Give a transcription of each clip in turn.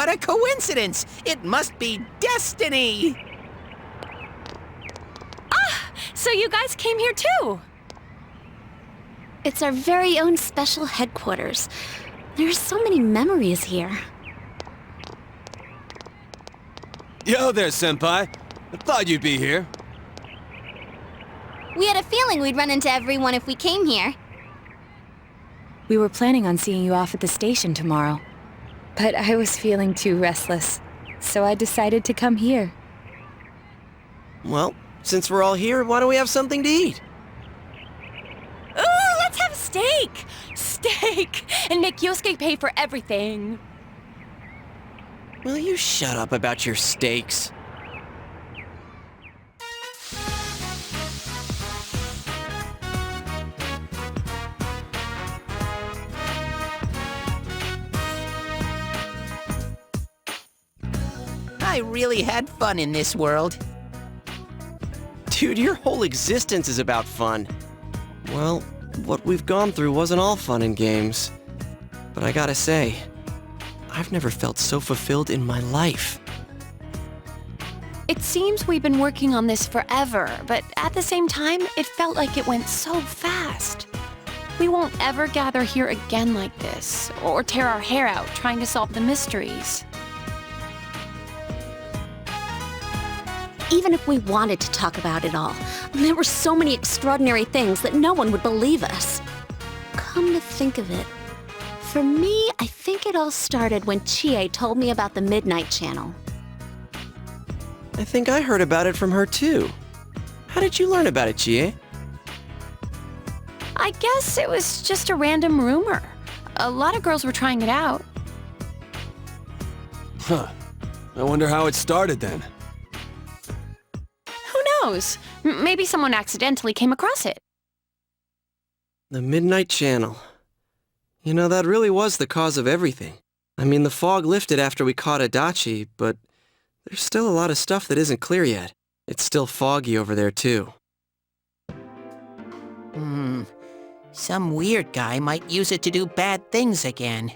What a coincidence! It must be destiny! So you guys came here too? It's our very own special headquarters. There's so many memories here. Yo there, Senpai. I thought you'd be here. We had a feeling we'd run into everyone if we came here. We were planning on seeing you off at the station tomorrow. But I was feeling too restless, so I decided to come here. Well, since we're all here, why don't we have something to eat? Ooh, let's have steak! Steak! And make Yosuke pay for everything. Will you shut up about your steaks? I really had fun in this world. Dude, your whole existence is about fun. Well, what we've gone through wasn't all fun and games. But I gotta say, I've never felt so fulfilled in my life. It seems we've been working on this forever, but at the same time, it felt like it went so fast. We won't ever gather here again like this, or tear our hair out trying to solve the mysteries. Even if we wanted to talk about it all, there were so many extraordinary things that no one would believe us. Come to think of it, for me, I think it all started when Chie told me about the Midnight Channel. I think I heard about it from her too. How did you learn about it, Chie? I guess it was just a random rumor. A lot of girls were trying it out. Huh. I wonder how it started then. Who knows? Maybe someone accidentally came across it. The Midnight Channel. You know, that really was the cause of everything. I mean, the fog lifted after we caught Adachi, but there's still a lot of stuff that isn't clear yet. It's still foggy over there, too. Some weird guy might use it to do bad things again.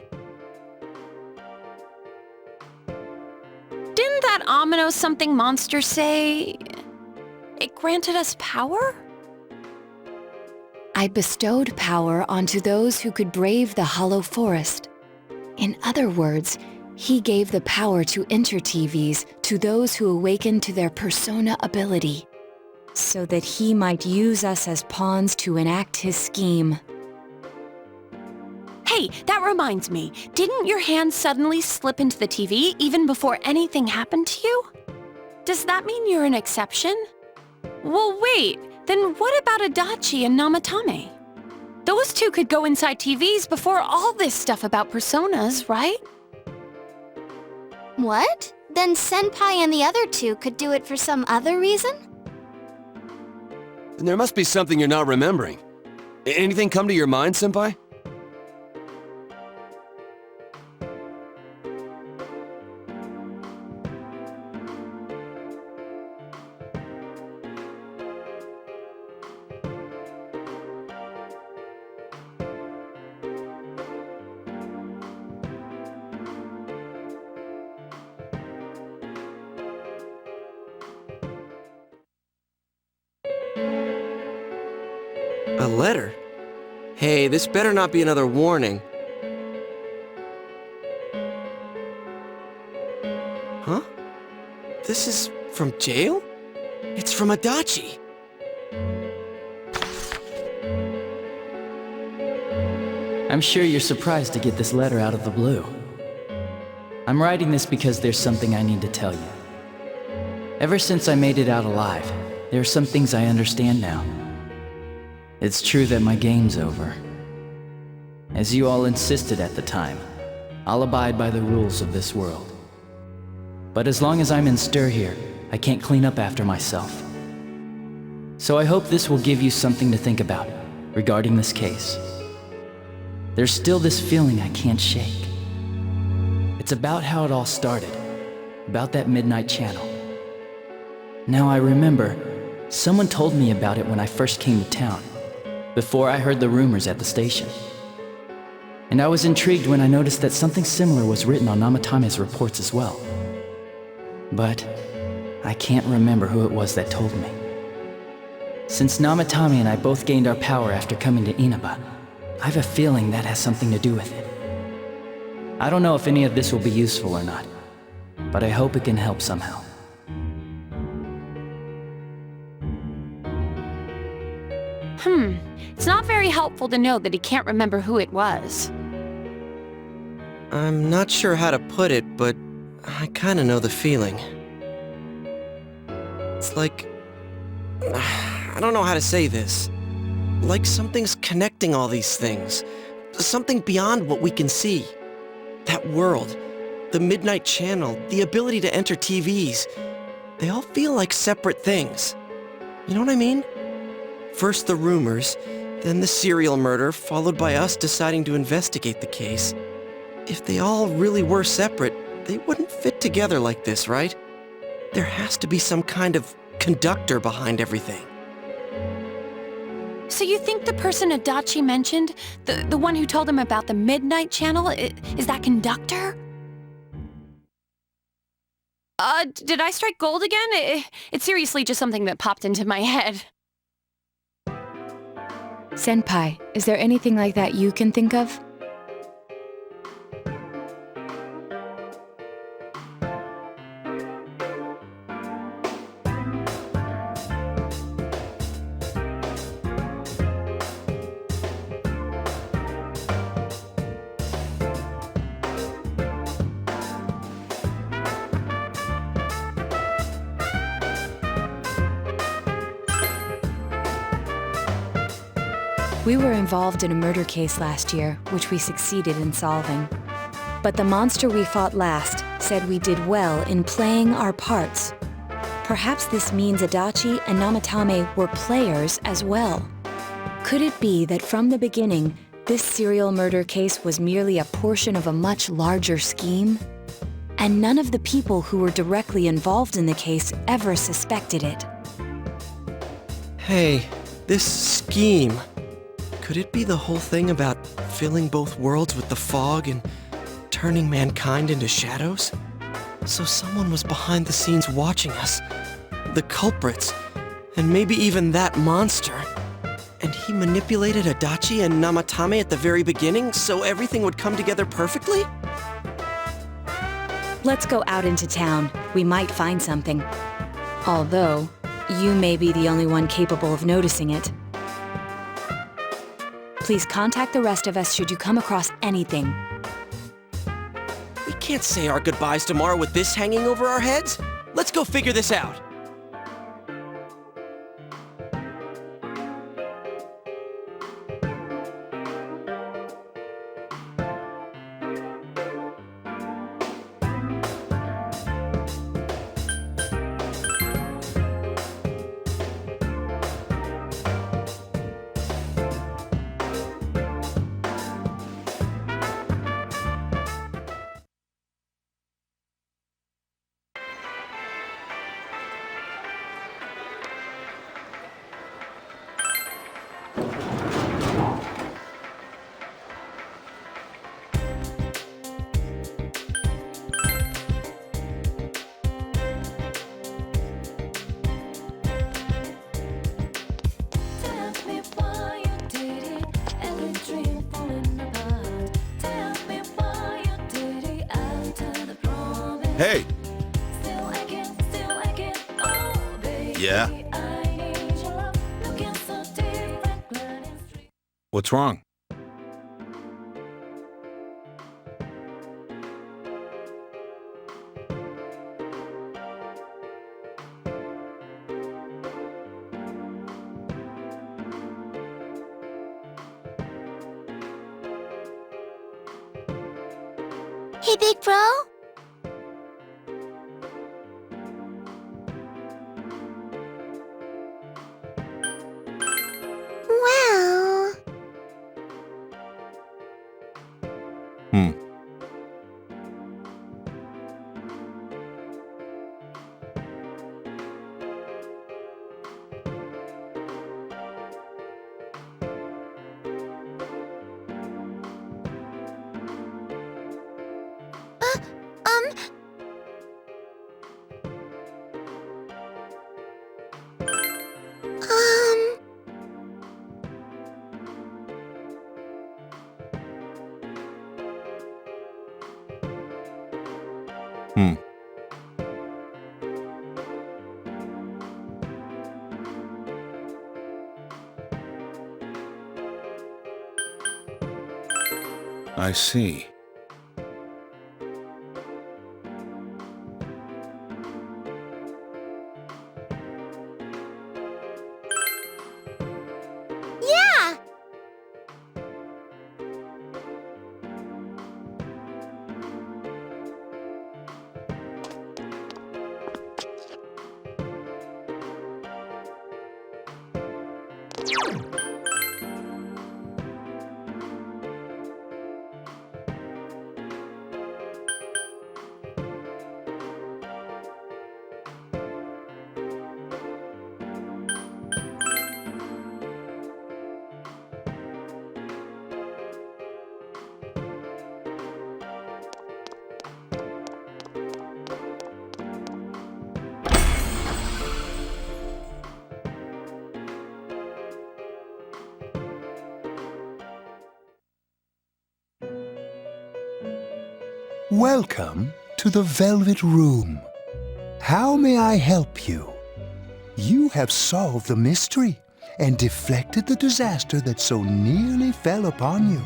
Didn't that ominous something monster say it granted us power? I bestowed power onto those who could brave the hollow forest. In other words, he gave the power to enter TVs to those who awakened to their persona ability, so that he might use us as pawns to enact his scheme. Hey, that reminds me. Didn't your hand suddenly slip into the TV even before anything happened to you? Does that mean you're an exception? Well, wait. Then what about Adachi and Namatame? Those two could go inside TVs before all this stuff about personas, right? What? Then Senpai and the other two could do it for some other reason? Then there must be something you're not remembering. Anything come to your mind, Senpai? A letter? Hey, this better not be another warning. Huh? This is from jail? It's from Adachi. I'm sure you're surprised to get this letter out of the blue. I'm writing this because there's something I need to tell you. Ever since I made it out alive, there are some things I understand now. It's true that my game's over. As you all insisted at the time, I'll abide by the rules of this world. But as long as I'm in stir here, I can't clean up after myself. So I hope this will give you something to think about regarding this case. There's still this feeling I can't shake. It's about how it all started, about that Midnight Channel. Now I remember, someone told me about it when I first came to town, before I heard the rumors at the station. And I was intrigued when I noticed that something similar was written on Namatame's reports as well. But I can't remember who it was that told me. Since Namatame and I both gained our power after coming to Inaba, I have a feeling that has something to do with it. I don't know if any of this will be useful or not, but I hope it can help somehow. It's not very helpful to know that he can't remember who it was. I'm not sure how to put it, but I kinda know the feeling. It's like... I don't know how to say this. Like something's connecting all these things. Something beyond what we can see. That world, the Midnight Channel, the ability to enter TVs. They all feel like separate things. You know what I mean? First the rumors, then the serial murder, followed by us deciding to investigate the case. If they all really were separate, they wouldn't fit together like this, right? There has to be some kind of conductor behind everything. So you think the person Adachi mentioned, the one who told him about the Midnight Channel, is that conductor? Did I strike gold again? It's seriously just something that popped into my head. Senpai, is there anything like that you can think of? We were involved in a murder case last year, which we succeeded in solving. But the monster we fought last said we did well in playing our parts. Perhaps this means Adachi and Namatame were players as well. Could it be that from the beginning, this serial murder case was merely a portion of a much larger scheme? And none of the people who were directly involved in the case ever suspected it. Hey, this scheme. Could it be the whole thing about filling both worlds with the fog and turning mankind into shadows? So someone was behind the scenes watching us. The culprits. And maybe even that monster. And he manipulated Adachi and Namatame at the very beginning so everything would come together perfectly? Let's go out into town. We might find something. Although, you may be the only one capable of noticing it. Please contact the rest of us should you come across anything. We can't say our goodbyes tomorrow with this hanging over our heads. Let's go figure this out. Hey! Yeah? What's wrong? Hey, big bro? Wow. I see. Yeah! Welcome to the Velvet Room. How may I help you? You have solved the mystery and deflected the disaster that so nearly fell upon you.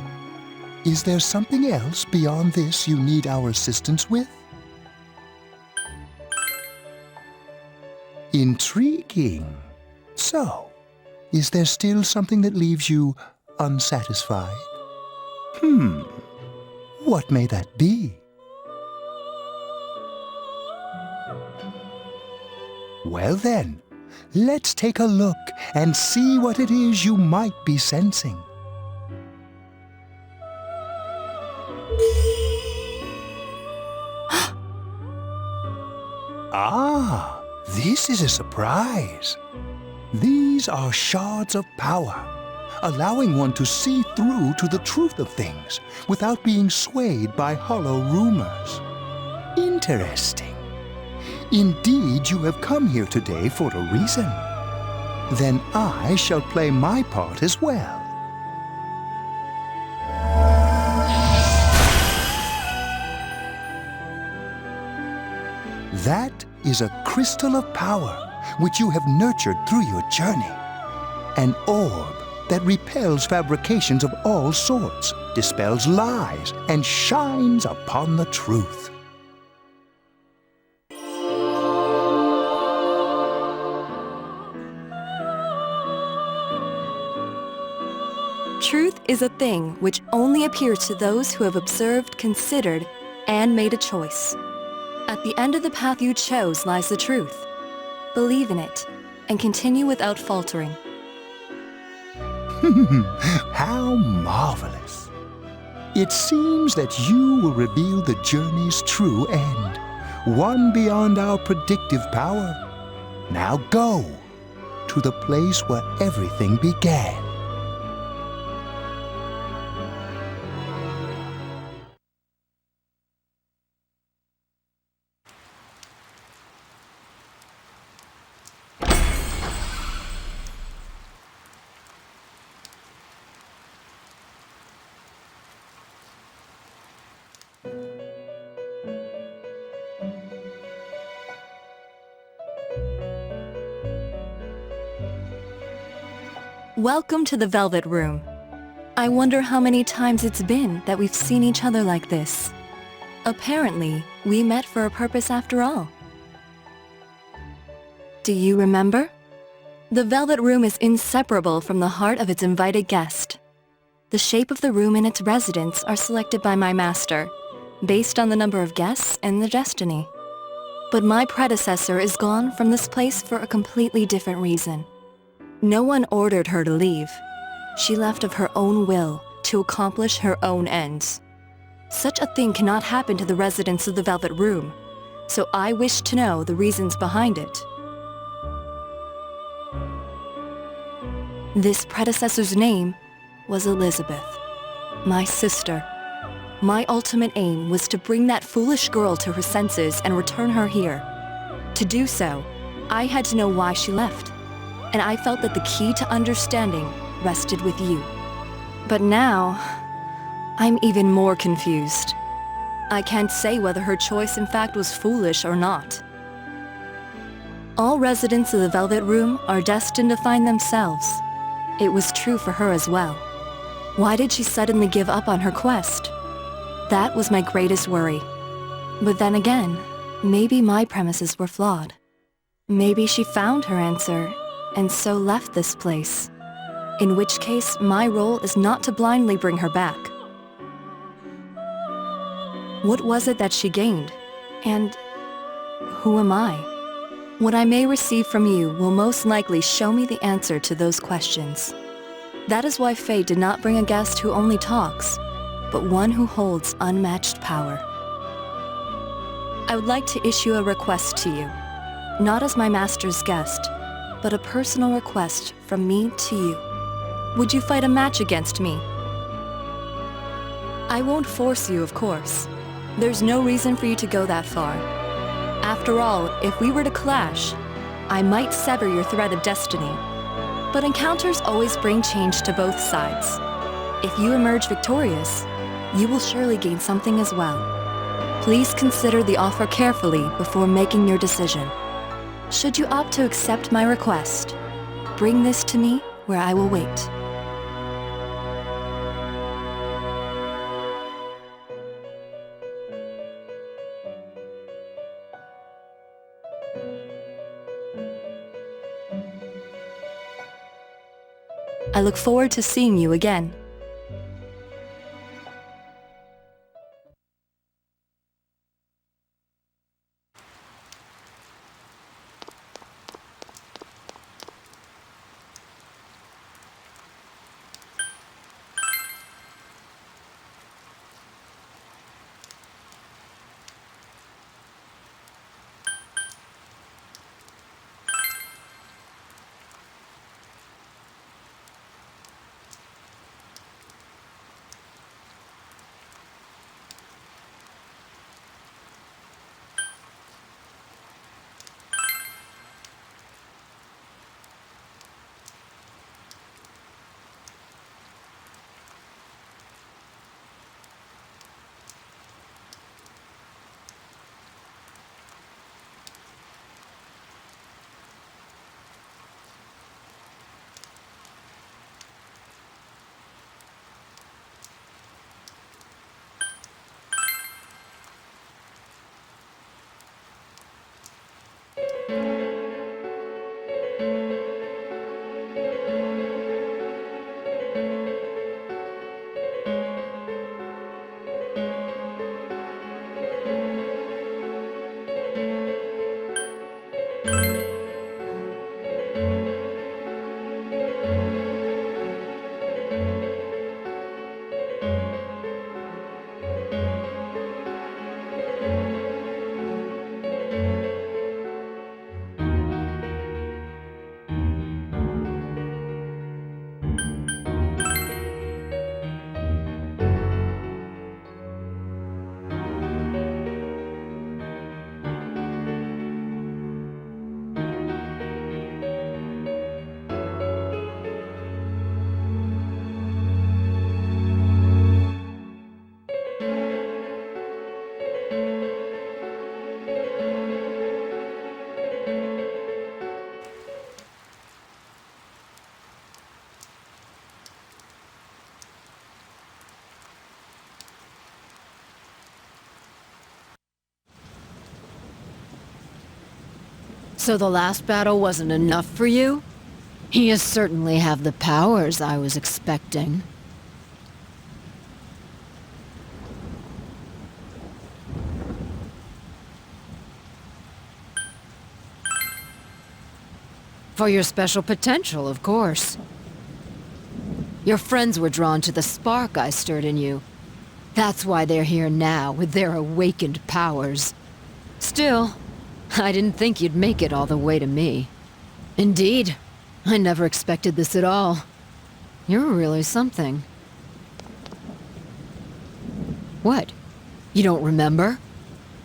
Is there something else beyond this you need our assistance with? Intriguing. So, is there still something that leaves you unsatisfied? What may that be? Well then, let's take a look and see what it is you might be sensing. Ah, this is a surprise. These are shards of power, allowing one to see through to the truth of things without being swayed by hollow rumors. Interesting. Indeed, you have come here today for a reason. Then I shall play my part as well. That is a crystal of power which you have nurtured through your journey. An orb that repels fabrications of all sorts, dispels lies, and shines upon the truth. Truth is a thing which only appears to those who have observed, considered, and made a choice. At the end of the path you chose lies the truth. Believe in it, and continue without faltering. How marvelous! It seems that you will reveal the journey's true end, one beyond our predictive power. Now go to the place where everything began. Welcome to the Velvet Room. I wonder how many times it's been that we've seen each other like this. Apparently, we met for a purpose after all. Do you remember? The Velvet Room is inseparable from the heart of its invited guest. The shape of the room and its residents are selected by my master, based on the number of guests and the destiny. But my predecessor is gone from this place for a completely different reason. No one ordered her to leave. She left of her own will to accomplish her own ends. Such a thing cannot happen to the residents of the Velvet Room, so I wish to know the reasons behind it. This predecessor's name was Elizabeth, my sister. My ultimate aim was to bring that foolish girl to her senses and return her here. To do so, I had to know why she left, and I felt that the key to understanding rested with you. But now, I'm even more confused. I can't say whether her choice in fact was foolish or not. All residents of the Velvet Room are destined to find themselves. It was true for her as well. Why did she suddenly give up on her quest? That was my greatest worry. But then again, maybe my premises were flawed. Maybe she found her answer, and so left this place. In which case, my role is not to blindly bring her back. What was it that she gained? And who am I? What I may receive from you will most likely show me the answer to those questions. That is why fate did not bring a guest who only talks, but one who holds unmatched power. I would like to issue a request to you, not as my master's guest, but a personal request from me to you. Would you fight a match against me? I won't force you, of course. There's no reason for you to go that far. After all, if we were to clash, I might sever your thread of destiny. But encounters always bring change to both sides. If you emerge victorious, you will surely gain something as well. Please consider the offer carefully before making your decision. Should you opt to accept my request, bring this to me where I will wait. I look forward to seeing you again. So the last battle wasn't enough for you? He has certainly have the powers I was expecting. For your special potential, of course. Your friends were drawn to the spark I stirred in you. That's why they're here now, with their awakened powers. Still, I didn't think you'd make it all the way to me. Indeed, I never expected this at all. You're really something. What? You don't remember?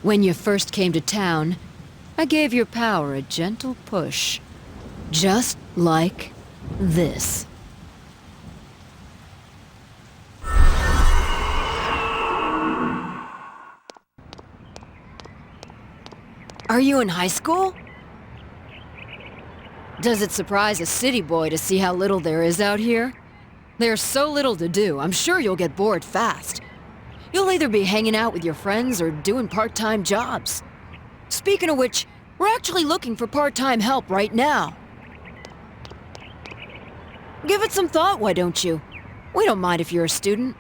When you first came to town, I gave your power a gentle push. Just like this. Are you in high school? Does it surprise a city boy to see how little there is out here? There's so little to do, I'm sure you'll get bored fast. You'll either be hanging out with your friends or doing part-time jobs. Speaking of which, we're actually looking for part-time help right now. Give it some thought, why don't you? We don't mind if you're a student.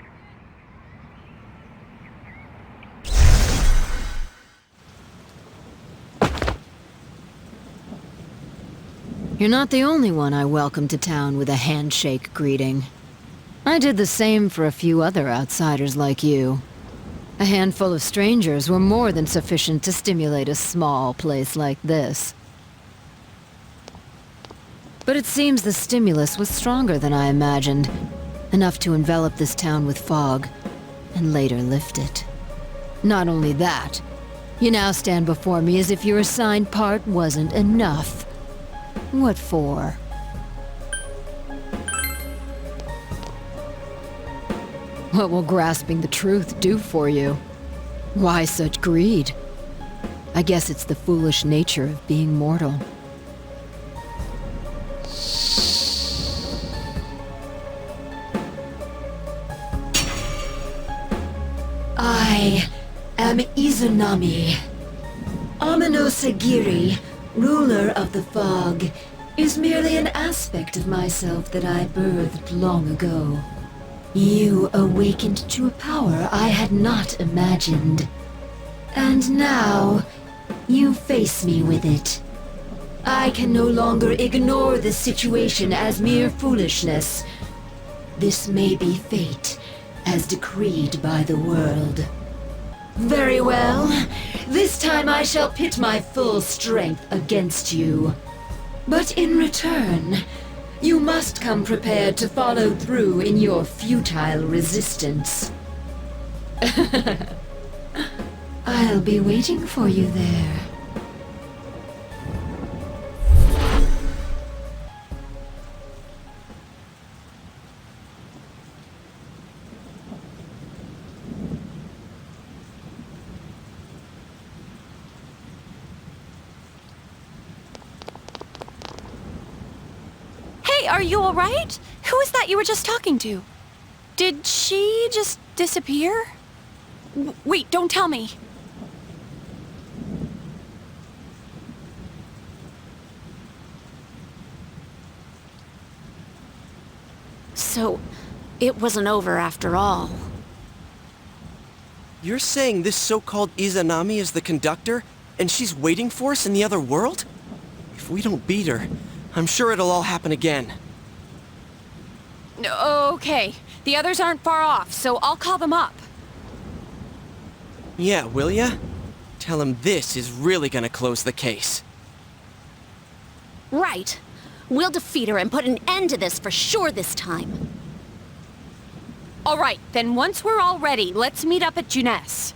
You're not the only one I welcomed to town with a handshake greeting. I did the same for a few other outsiders like you. A handful of strangers were more than sufficient to stimulate a small place like this. But it seems the stimulus was stronger than I imagined. Enough to envelop this town with fog, and later lift it. Not only that, you now stand before me as if your assigned part wasn't enough. What for? What will grasping the truth do for you? Why such greed? I guess it's the foolish nature of being mortal. I am Izanami. Aminosagiri, ruler of the fog, is merely an aspect of myself that I birthed long ago. You awakened to a power I had not imagined. And now, you face me with it. I can no longer ignore this situation as mere foolishness. This may be fate, as decreed by the world. Very well. This time I shall pit my full strength against you. But in return, you must come prepared to follow through in your futile resistance. I'll be waiting for you there. Are you alright? Who is that you were just talking to? Did she just disappear? Wait, don't tell me. So, it wasn't over after all. You're saying this so-called Izanami is the conductor, and she's waiting for us in the other world? If we don't beat her, I'm sure it'll all happen again. Okay, the others aren't far off, so I'll call them up. Yeah, will ya? Tell him this is really gonna close the case. Right. We'll defeat her and put an end to this for sure this time. Alright, then once we're all ready, let's meet up at Juness.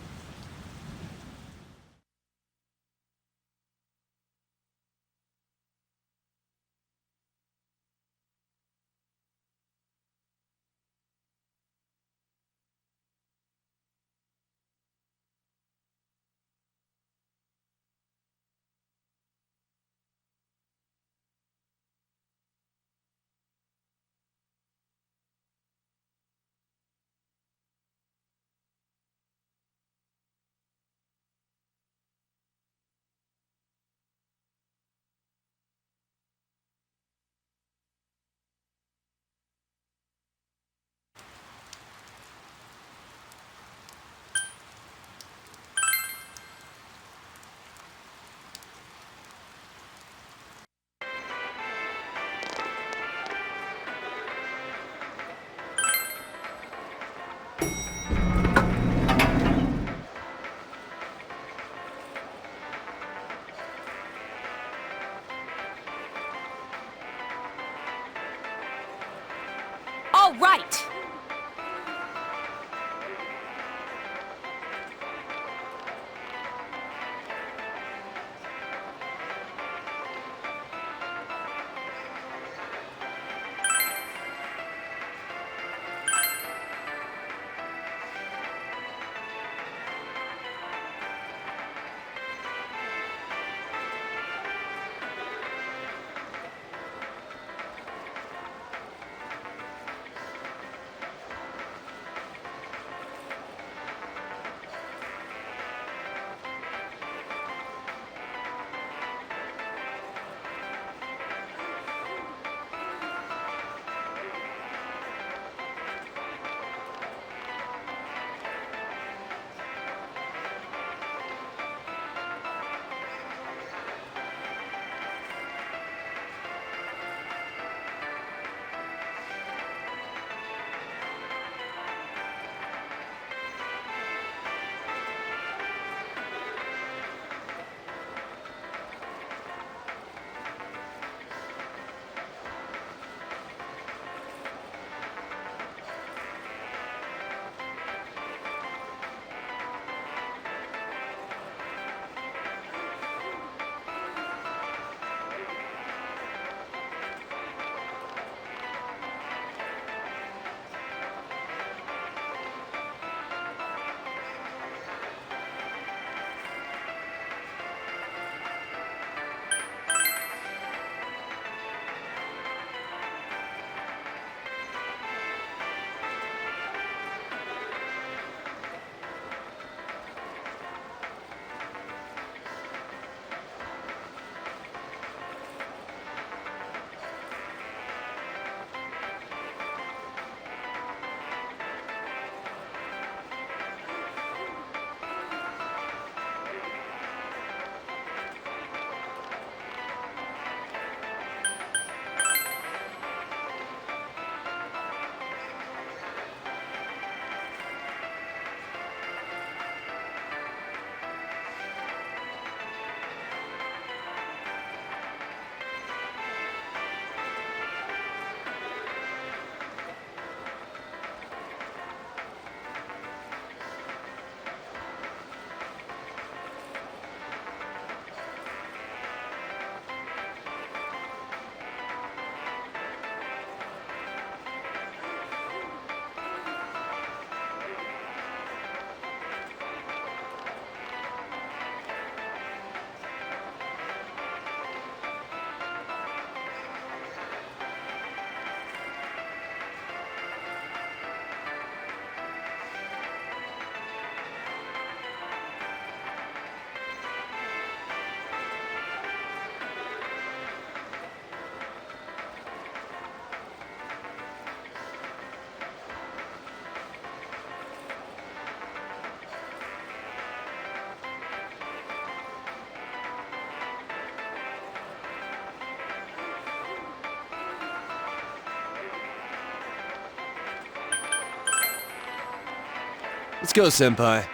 Let's go, Senpai.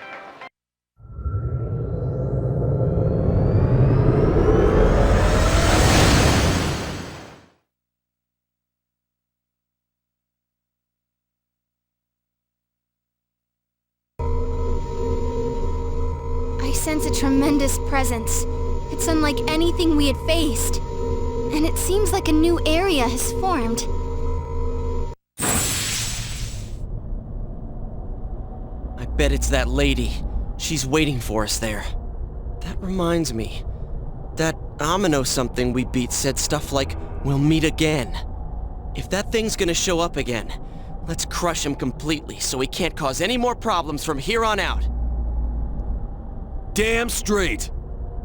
I sense a tremendous presence. It's unlike anything we had faced. And it seems like a new area has formed. I bet it's that lady. She's waiting for us there. That reminds me. That Amino something we beat said stuff like, "We'll meet again." If that thing's gonna show up again, let's crush him completely so he can't cause any more problems from here on out. Damn straight.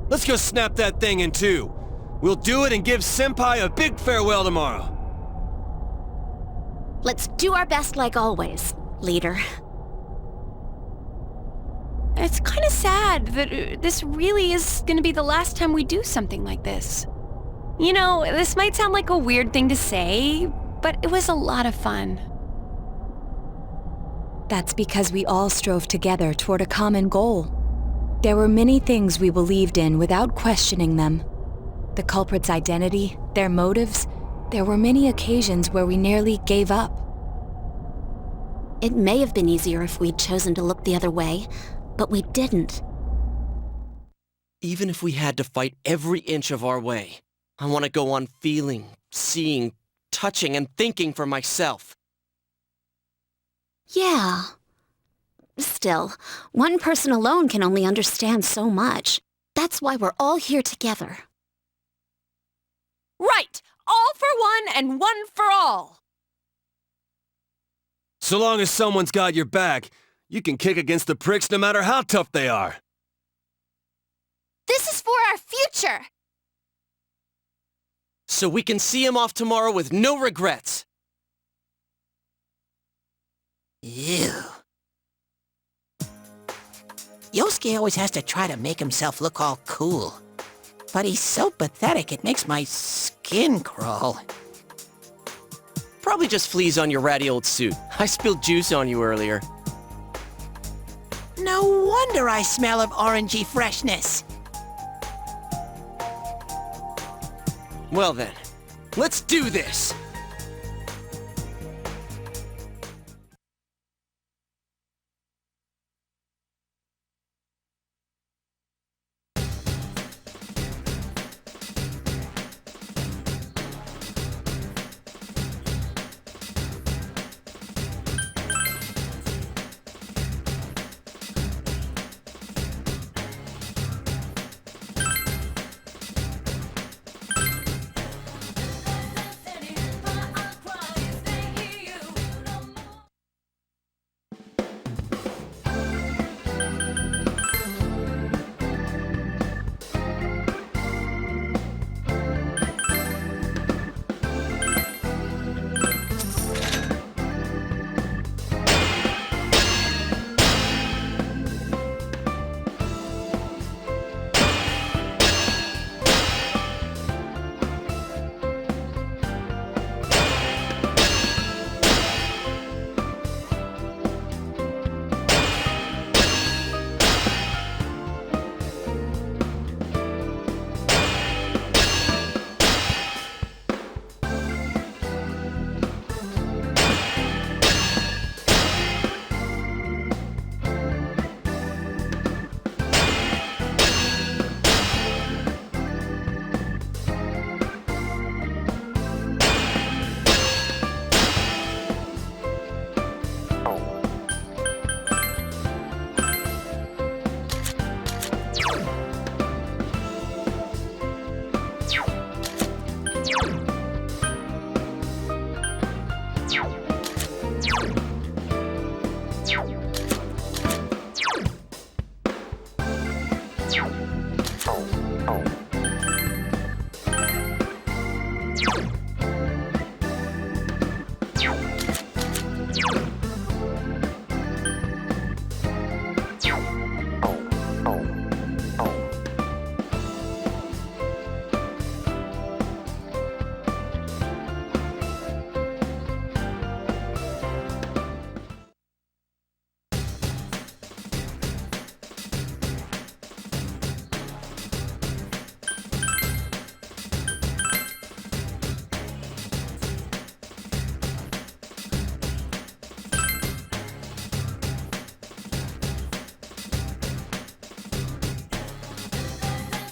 Let's go snap that thing in two. We'll do it and give Senpai a big farewell tomorrow. Let's do our best like always, leader. It's kind of sad that this really is gonna be the last time we do something like this. You know, this might sound like a weird thing to say, but it was a lot of fun. That's because we all strove together toward a common goal. There were many things we believed in without questioning them. The culprit's identity, their motives, there were many occasions where we nearly gave up. It may have been easier if we'd chosen to look the other way, but we didn't. Even if we had to fight every inch of our way, I want to go on feeling, seeing, touching, and thinking for myself. Yeah. Still, one person alone can only understand so much. That's why we're all here together. Right! All for one and one for all! So long as someone's got your back, you can kick against the pricks no matter how tough they are. This is for our future! So we can see him off tomorrow with no regrets. Ew. Yosuke always has to try to make himself look all cool. But he's so pathetic it makes my skin crawl. Probably just fleas on your ratty old suit. I spilled juice on you earlier. No wonder I smell of orangey freshness. Well then, let's do this!